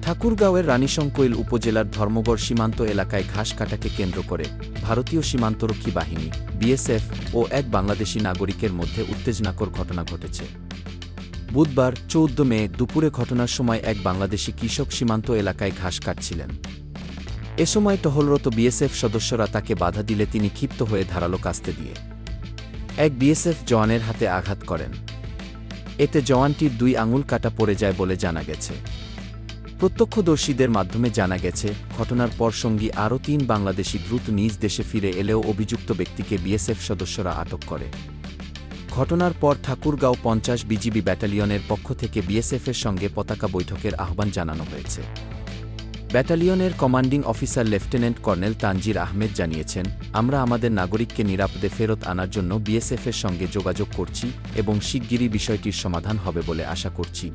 ঠাকুরগাঁওয়ের রানীশংকৈল উপজেলার ধর্মগড় সীমান্ত এলাকায় ঘাস কাটাকে কেন্দ্র করে ভারতীয় সীমান্তরক্ষী বাহিনী বিএসএফ ও এক বাংলাদেশি নাগরিকের মধ্যে উত্তেজনাকর ঘটনা ঘটেছে। বুধবার 14 মে দুপুরে ঘটনার সময় এক বাংলাদেশি কৃষক সীমান্ত এলাকায় ঘাস কাটছিলেন। এ সময় টহলরত বিএসএফ সদস্যরা তাকে বাধা দিলে তিনি ক্ষিপ্ত হয়ে ধারালো কাস্তে দিয়ে এক বিএসএফ জওয়ানের হাতে আঘাত করেন। এতে জওয়ানটির 2 আঙুল কাটা পড়ে যায় বলে জানা গেছে। প্রত্যক্ষদর্শীদের মাধ্যমে জানা গেছে, ঘটনার পর সঙ্গী আরও 3 বাংলাদেশি দ্রুত নিজ দেশে ফিরে এলেও অভিযুক্ত ব্যক্তিকে বিএসএফ সদস্যরা আটক করে। ঘটনার পর ঠাকুরগাঁও 50 বিজিবি ব্যাটালিয়নের পক্ষ থেকে বিএসএফের সঙ্গে পতাকা বৈঠকের আহ্বান জানানো হয়েছে। ব্যাটালিয়নের commanding officer lieutenant colonel Tanzir Ahmed জানিয়েছেন, আমরা আমাদের নাগরিককে নিরাপদে ফেরত আনার জন্য বিএসএফের সঙ্গে যোগাযোগ করছি এবং শিগগিরই বিষয়টির সমাধান হবে বলে আশা করছি।